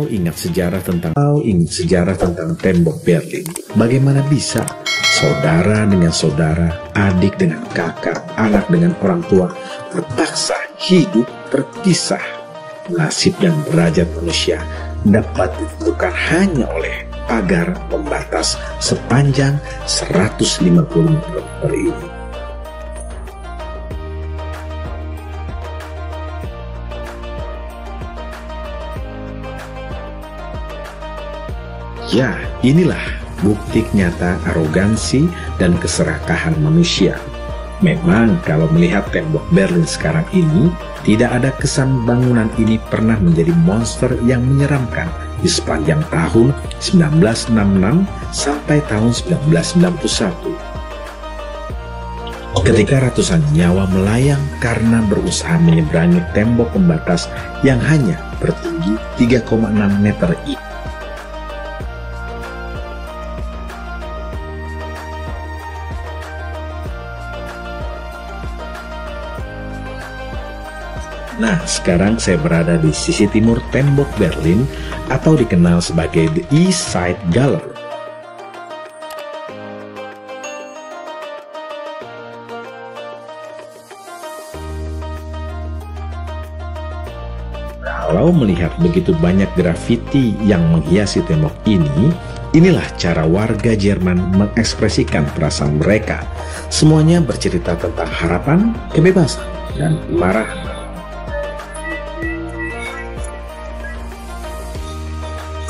ingat sejarah tentang tembok Berlin, bagaimana bisa saudara dengan saudara, adik dengan kakak, anak dengan orang tua terpaksa hidup terpisah? Nasib dan derajat manusia dapat ditentukan hanya oleh pagar pembatas sepanjang 150 meter ini. Ya, inilah bukti nyata arogansi dan keserakahan manusia. Memang kalau melihat tembok Berlin sekarang ini, tidak ada kesan bangunan ini pernah menjadi monster yang menyeramkan di sepanjang tahun 1966 sampai tahun 1991. Ketika ratusan nyawa melayang karena berusaha menyeberangi tembok pembatas yang hanya bertinggi 3,6 meter ini. Nah, sekarang saya berada di sisi timur tembok Berlin atau dikenal sebagai The East Side Gallery. Kalau melihat begitu banyak grafiti yang menghiasi tembok ini, inilah cara warga Jerman mengekspresikan perasaan mereka. Semuanya bercerita tentang harapan, kebebasan, dan kemarahan.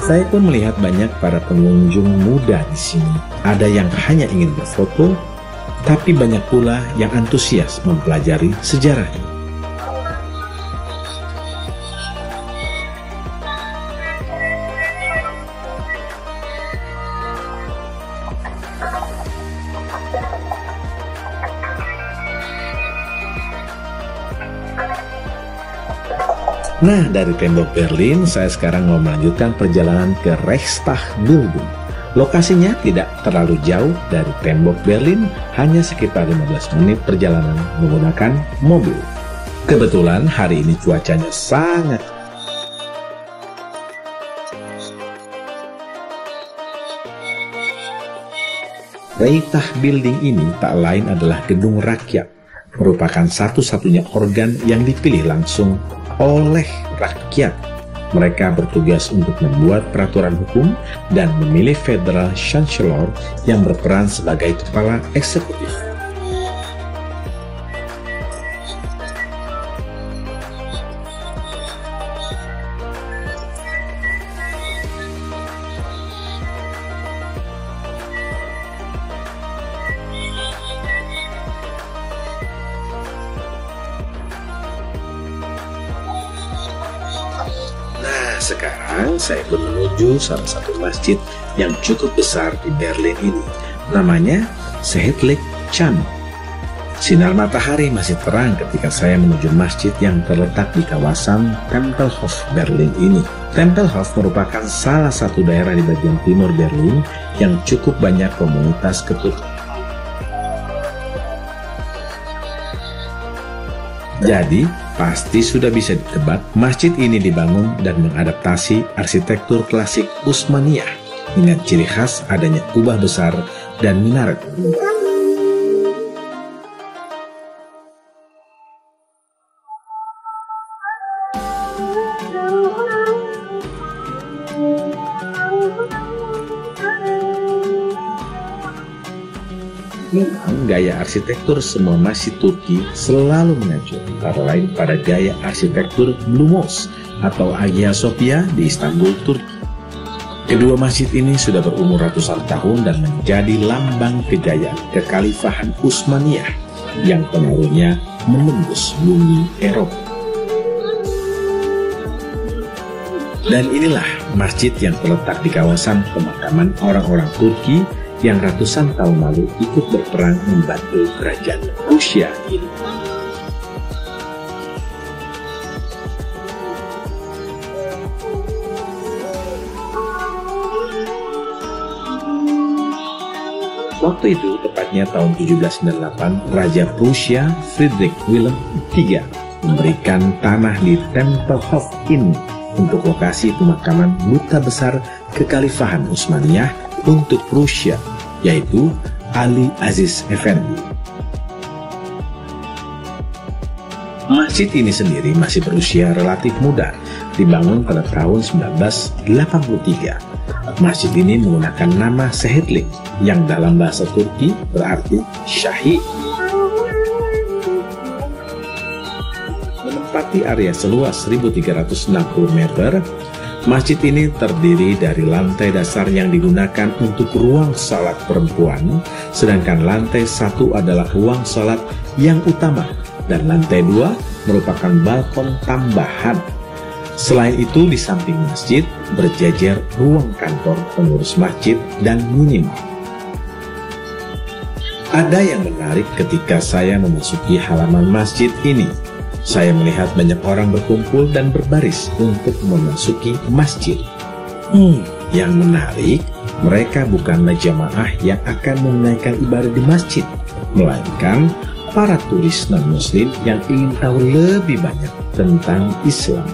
Saya pun melihat banyak para pengunjung muda di sini. Ada yang hanya ingin berfoto, tapi banyak pula yang antusias mempelajari sejarahnya. Nah, dari tembok Berlin, saya sekarang mau melanjutkan perjalanan ke Reichstag Building. Lokasinya tidak terlalu jauh dari tembok Berlin, hanya sekitar 15 menit perjalanan menggunakan mobil. Kebetulan hari ini cuacanya sangat Reichstag Building ini tak lain adalah gedung rakyat, merupakan satu-satunya organ yang dipilih langsung oleh rakyat. Mereka bertugas untuk membuat peraturan hukum dan memilih Federal Chancellor yang berperan sebagai kepala eksekutif. Sekarang saya pun menuju salah satu masjid yang cukup besar di Berlin ini. Namanya Seheidlik Chan. Sinar matahari masih terang ketika saya menuju masjid yang terletak di kawasan Tempelhof Berlin ini. Tempelhof merupakan salah satu daerah di bagian timur Berlin yang cukup banyak komunitas Keturki. Jadi, pasti sudah bisa ditebak, masjid ini dibangun dan mengadaptasi arsitektur klasik Utsmaniyah dengan ciri khas adanya kubah besar dan minaret. Gaya arsitektur semua masjid Turki selalu mengacu antara lain pada gaya arsitektur Blue Mosque atau Hagia Sophia di Istanbul, Turki. Kedua masjid ini sudah berumur ratusan tahun dan menjadi lambang kejayaan kekhalifahan Utsmaniyah yang pengaruhnya menembus bumi Eropa. Dan inilah masjid yang terletak di kawasan pemakaman orang-orang Turki yang ratusan tahun lalu ikut berperang membantu kerajaan Rusia ini. Waktu itu, tepatnya tahun 1798, Raja Prusia Friedrich Wilhelm III memberikan tanah di Tempelhof ini untuk lokasi pemakaman duta besar kekhalifahan Utsmaniyah untuk Rusia, yaitu Ali Aziz Effendi. Masjid ini sendiri masih berusia relatif muda, dibangun pada tahun 1983. Masjid ini menggunakan nama Sehetlik yang dalam bahasa Turki berarti syahid. Menempati area seluas 1.360 meter, masjid ini terdiri dari lantai dasar yang digunakan untuk ruang salat perempuan, sedangkan lantai 1 adalah ruang salat yang utama dan lantai 2 merupakan balkon tambahan. Selain itu, di samping masjid berjejer ruang kantor pengurus masjid dan minimal. Ada yang menarik ketika saya memasuki halaman masjid ini. Saya melihat banyak orang berkumpul dan berbaris untuk memasuki masjid. Yang menarik, mereka bukanlah jamaah yang akan menunaikan ibadah di masjid, melainkan para turis non-muslim yang ingin tahu lebih banyak tentang Islam.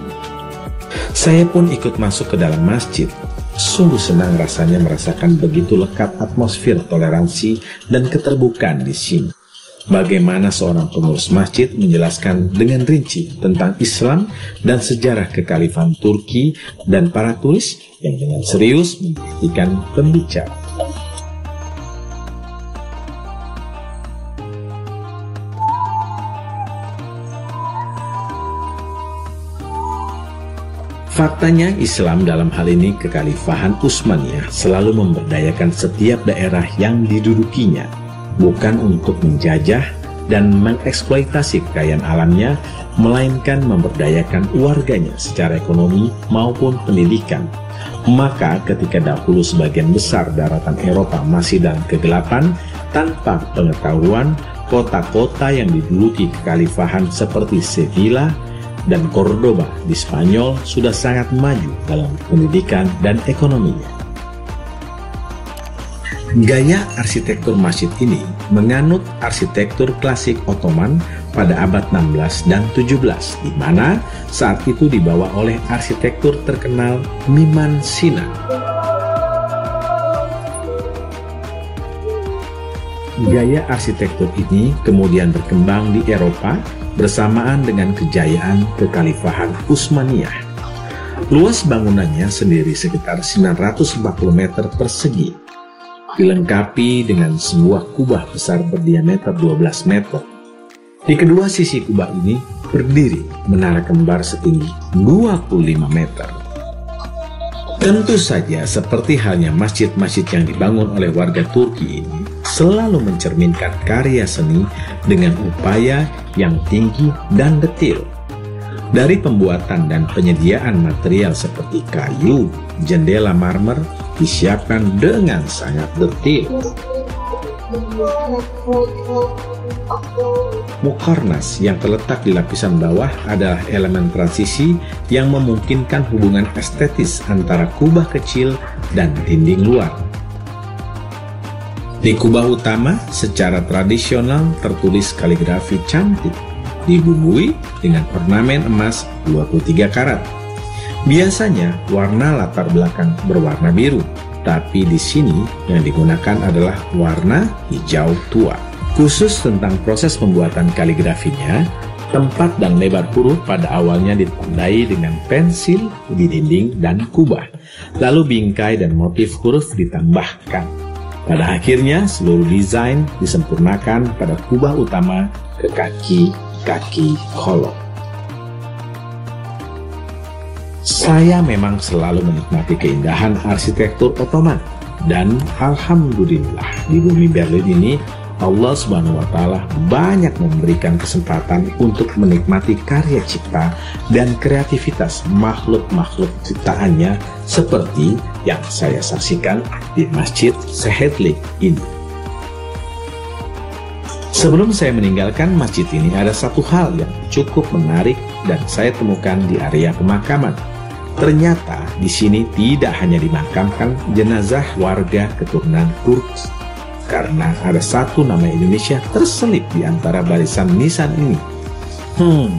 Saya pun ikut masuk ke dalam masjid. Sungguh senang rasanya merasakan begitu lekat atmosfer toleransi dan keterbukaan di sini. Bagaimana seorang pengurus masjid menjelaskan dengan rinci tentang Islam dan sejarah kekhalifahan Turki, dan para turis yang dengan serius memperhatikan pembicara. Faktanya Islam dalam hal ini kekhalifahan Utsmaniyah selalu memberdayakan setiap daerah yang didudukinya, bukan untuk menjajah dan mengeksploitasi kekayaan alamnya, melainkan memberdayakan warganya secara ekonomi maupun pendidikan. Maka ketika dahulu sebagian besar daratan Eropa masih dalam kegelapan, tanpa pengetahuan, kota-kota yang diduduki kekhalifahan seperti Sevilla dan Cordoba di Spanyol sudah sangat maju dalam pendidikan dan ekonominya. Gaya arsitektur masjid ini menganut arsitektur klasik Ottoman pada abad 16 dan 17, di mana saat itu dibawa oleh arsitektur terkenal Mimar Sinan. Gaya arsitektur ini kemudian berkembang di Eropa bersamaan dengan kejayaan kekhalifahan Utsmaniyah. Luas bangunannya sendiri sekitar 940 meter persegi, dilengkapi dengan sebuah kubah besar berdiameter 12 meter. Di kedua sisi kubah ini berdiri menara kembar setinggi 25 meter. Tentu saja seperti halnya masjid-masjid yang dibangun oleh warga Turki ini, selalu mencerminkan karya seni dengan upaya yang tinggi dan detil. Dari pembuatan dan penyediaan material seperti kayu, jendela marmer disiapkan dengan sangat detil. Muqarnas yang terletak di lapisan bawah adalah elemen transisi yang memungkinkan hubungan estetis antara kubah kecil dan dinding luar. Di kubah utama, secara tradisional tertulis kaligrafi cantik, dibumbui dengan ornamen emas 23 karat. Biasanya warna latar belakang berwarna biru, tapi di sini yang digunakan adalah warna hijau tua. Khusus tentang proses pembuatan kaligrafinya, tempat dan lebar huruf pada awalnya ditandai dengan pensil di dinding dan kubah, lalu bingkai dan motif huruf ditambahkan. Pada akhirnya, seluruh desain disempurnakan pada kubah utama ke kaki kolom. Saya memang selalu menikmati keindahan arsitektur Ottoman, dan alhamdulillah di bumi Berlin ini Allah Subhanahu wa Ta'ala banyak memberikan kesempatan untuk menikmati karya cipta dan kreativitas makhluk-makhluk ciptaannya seperti yang saya saksikan di Masjid Sehetlik ini. Sebelum saya meninggalkan masjid ini, ada satu hal yang cukup menarik dan saya temukan di area pemakaman. Ternyata di sini tidak hanya dimakamkan jenazah warga keturunan Turki, karena ada satu nama Indonesia terselip di antara barisan nisan ini.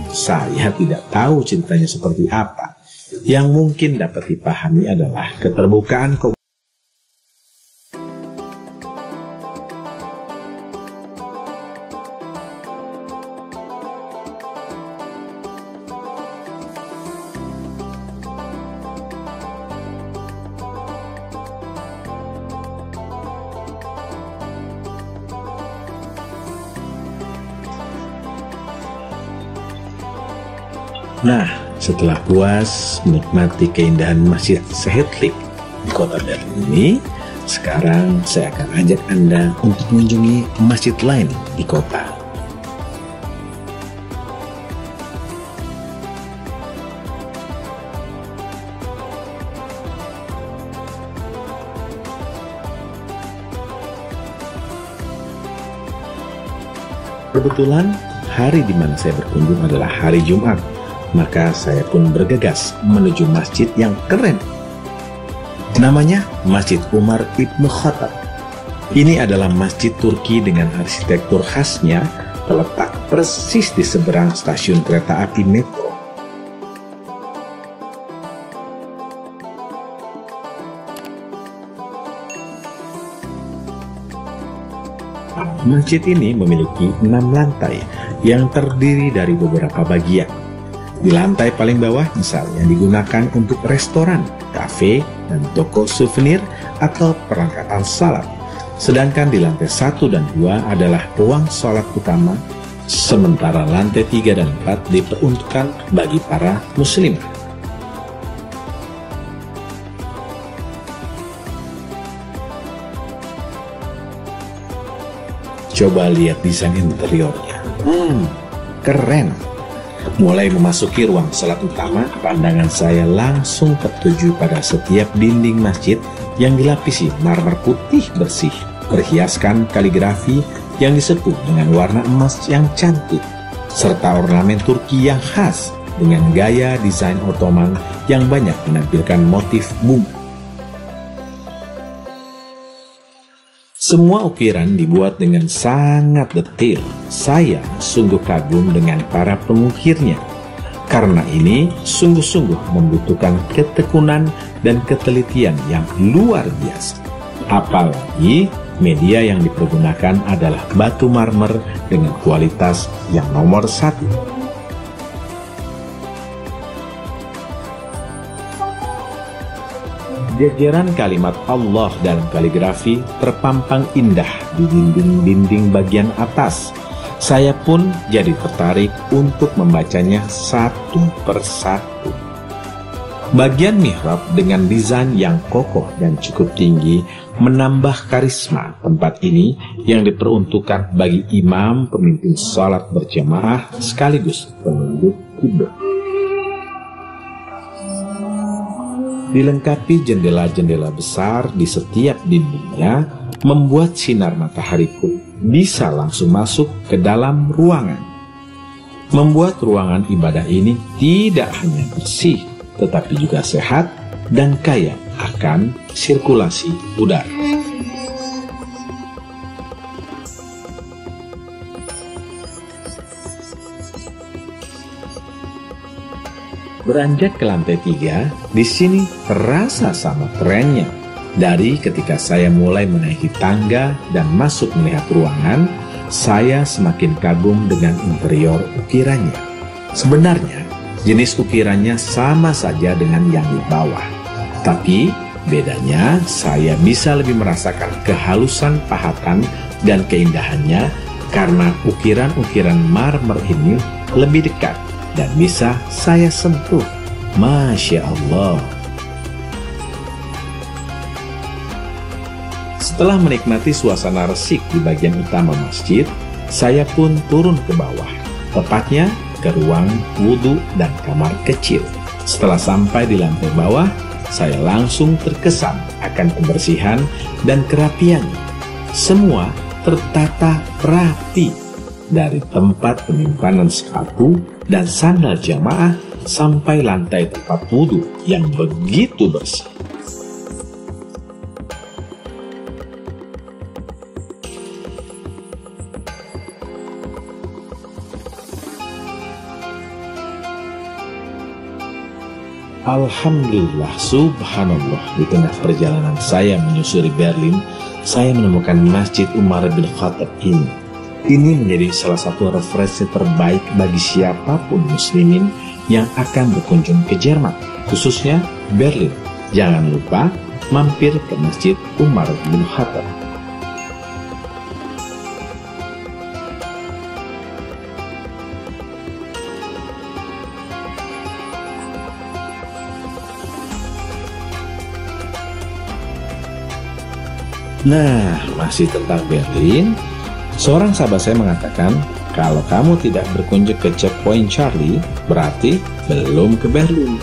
Saya tidak tahu ceritanya seperti apa. Yang mungkin dapat dipahami adalah keterbukaan Nah, setelah puas menikmati keindahan Masjid Seyhetlik di kota Berlin ini, sekarang saya akan ajak Anda untuk mengunjungi masjid lain di kota. Kebetulan hari di mana saya berkunjung adalah hari Jumat. Maka saya pun bergegas menuju masjid yang keren. Namanya Masjid Umar Ibn Khattab. Ini adalah masjid Turki dengan arsitektur khasnya, terletak persis di seberang stasiun kereta api metro. Masjid ini memiliki 6 lantai yang terdiri dari beberapa bagian. Di lantai paling bawah misalnya digunakan untuk restoran, kafe, dan toko souvenir atau perangkatan salat. Sedangkan di lantai 1 dan 2 adalah ruang sholat utama, sementara lantai 3 dan 4 diperuntukkan bagi para muslim. Coba lihat desain interiornya. Keren. Mulai memasuki ruang salat utama, pandangan saya langsung tertuju pada setiap dinding masjid yang dilapisi marmer putih bersih, berhiaskan kaligrafi yang disepuk dengan warna emas yang cantik, serta ornamen Turki yang khas dengan gaya desain Ottoman yang banyak menampilkan motif bunga. Semua ukiran dibuat dengan sangat detail. Saya sungguh kagum dengan para pengukirnya. Karena ini sungguh-sungguh membutuhkan ketekunan dan ketelitian yang luar biasa. Apalagi media yang dipergunakan adalah batu marmer dengan kualitas yang nomor 1. Jajaran kalimat Allah dalam kaligrafi terpampang indah di dinding-dinding bagian atas. Saya pun jadi tertarik untuk membacanya satu persatu. Bagian mihrab dengan desain yang kokoh dan cukup tinggi menambah karisma tempat ini yang diperuntukkan bagi imam pemimpin salat berjamaah sekaligus penunjuk kiblat. Dilengkapi jendela-jendela besar di setiap dindingnya, membuat sinar matahari pun bisa langsung masuk ke dalam ruangan. Membuat ruangan ibadah ini tidak hanya bersih, tetapi juga sehat dan kaya akan sirkulasi udara. Beranjak ke lantai 3, di sini terasa sama kerennya. Dari ketika saya mulai menaiki tangga dan masuk melihat ruangan, saya semakin kagum dengan interior ukirannya. Sebenarnya, jenis ukirannya sama saja dengan yang di bawah. Tapi, bedanya saya bisa lebih merasakan kehalusan pahatan dan keindahannya karena ukiran-ukiran marmer ini lebih dekat dan bisa saya sentuh. Masya Allah. Setelah menikmati suasana resik di bagian utama masjid, saya pun turun ke bawah, tepatnya ke ruang wudhu dan kamar kecil. Setelah sampai di lantai bawah, saya langsung terkesan akan kebersihan dan kerapiannya. Semua tertata rapi, dari tempat penyimpanan sepatu dan sandal jamaah sampai lantai tempat wudhu yang begitu bersih. Alhamdulillah, subhanallah, di tengah perjalanan saya menyusuri Berlin, saya menemukan Masjid Umar bin Khattab ini. Ini menjadi salah satu referensi terbaik bagi siapapun muslimin yang akan berkunjung ke Jerman, khususnya Berlin. Jangan lupa mampir ke Masjid Umar bin Khattab. Nah, masih tentang Berlin, seorang sahabat saya mengatakan, kalau kamu tidak berkunjung ke Checkpoint Charlie, berarti belum ke Berlin.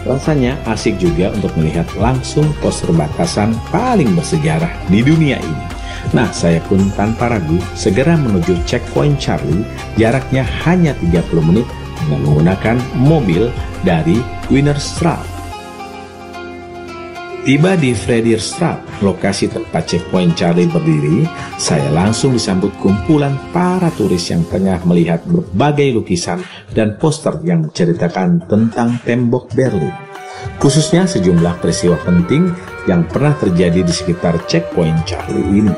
Rasanya asik juga untuk melihat langsung pos perbatasan paling bersejarah di dunia ini. Nah, saya pun tanpa ragu segera menuju Checkpoint Charlie, jaraknya hanya 30 menit dengan menggunakan mobil dari Wienerstraße. Tiba di Friedrichstraße, lokasi tempat Checkpoint Charlie berdiri, saya langsung disambut kumpulan para turis yang tengah melihat berbagai lukisan dan poster yang menceritakan tentang tembok Berlin, khususnya sejumlah peristiwa penting yang pernah terjadi di sekitar Checkpoint Charlie ini.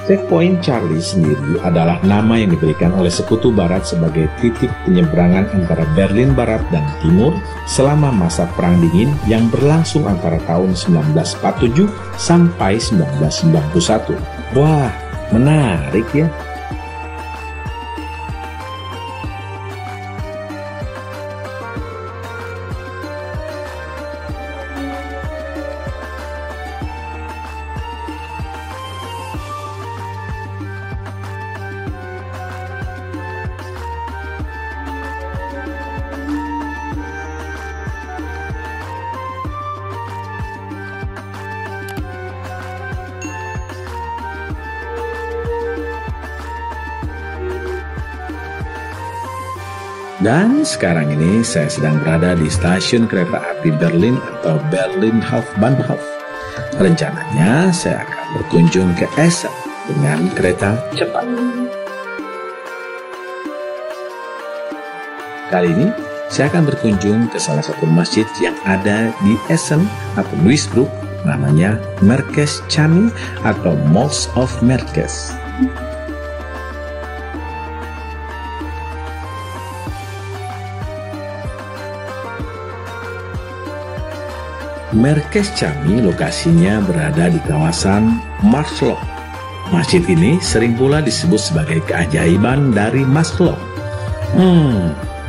Checkpoint Charlie sendiri adalah nama yang diberikan oleh Sekutu Barat sebagai titik penyeberangan antara Berlin Barat dan Timur selama masa Perang Dingin yang berlangsung antara tahun 1947 sampai 1991. Wah, menarik ya. Dan sekarang ini saya sedang berada di stasiun kereta api Berlin atau Berlin Hauptbahnhof. Rencananya saya akan berkunjung ke Essen dengan kereta cepat. Kali ini saya akan berkunjung ke salah satu masjid yang ada di Essen atau Duisburg, namanya Merkez-Chami atau Mosque of Merkez. Merkez-Chami lokasinya berada di kawasan Marsloh. Masjid ini sering pula disebut sebagai keajaiban dari Marsloh.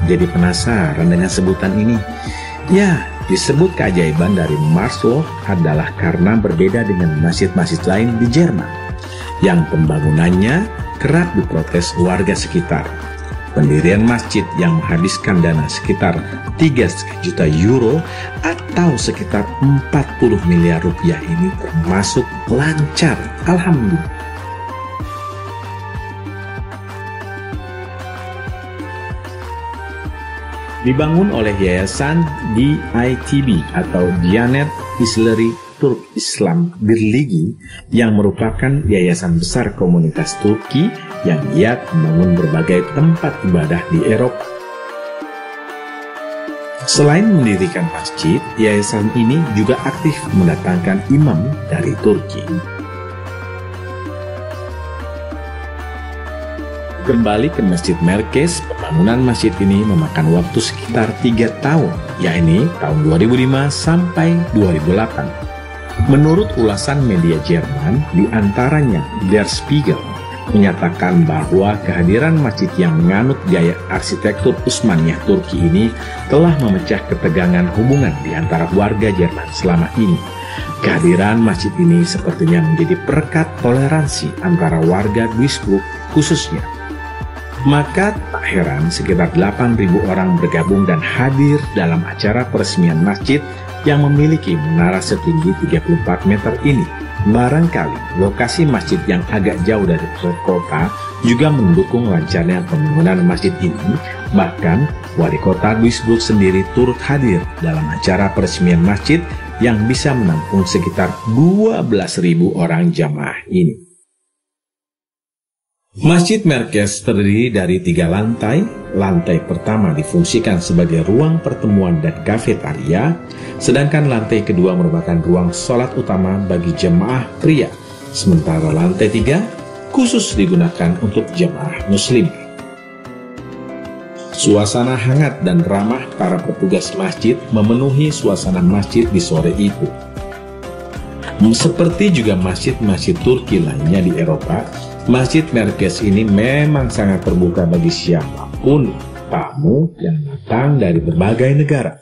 Jadi penasaran dengan sebutan ini. Ya, disebut keajaiban dari Marsloh adalah karena berbeda dengan masjid-masjid lain di Jerman, yang pembangunannya kerap diprotes warga sekitar. Pendirian masjid yang menghabiskan dana sekitar 3,5 juta euro atau sekitar 40 miliar rupiah ini termasuk lancar, alhamdulillah. Dibangun oleh Yayasan DITB atau Diyanet Işleri Türk Islam Birliği yang merupakan yayasan besar komunitas Turki yang giat membangun berbagai tempat ibadah di Eropa. Selain mendirikan masjid, yayasan ini juga aktif mendatangkan imam dari Turki. Kembali ke Masjid Merkez, pembangunan masjid ini memakan waktu sekitar 3 tahun, yakni tahun 2005 sampai 2008. Menurut ulasan media Jerman, diantaranya Der Spiegel, menyatakan bahwa kehadiran masjid yang menganut gaya arsitektur Utsmaniyah Turki ini telah memecah ketegangan hubungan di antara warga Jerman selama ini. Kehadiran masjid ini sepertinya menjadi perekat toleransi antara warga Duisburg khususnya. Maka tak heran sekitar 8.000 orang bergabung dan hadir dalam acara peresmian masjid yang memiliki menara setinggi 34 meter ini. Barangkali lokasi masjid yang agak jauh dari pusat kota juga mendukung lancarnya pembangunan masjid ini. Bahkan wali kota Duisburg sendiri turut hadir dalam acara peresmian masjid yang bisa menampung sekitar 12.000 orang jamaah ini. Masjid Merkez terdiri dari 3 lantai. Lantai pertama difungsikan sebagai ruang pertemuan dan kafetaria, sedangkan lantai kedua merupakan ruang sholat utama bagi jemaah pria, sementara lantai 3 khusus digunakan untuk jemaah muslim. Suasana hangat dan ramah para petugas masjid memenuhi suasana masjid di sore itu. Seperti juga masjid-masjid Turki lainnya di Eropa, Masjid Merkez ini memang sangat terbuka bagi siapapun tamu yang datang dari berbagai negara.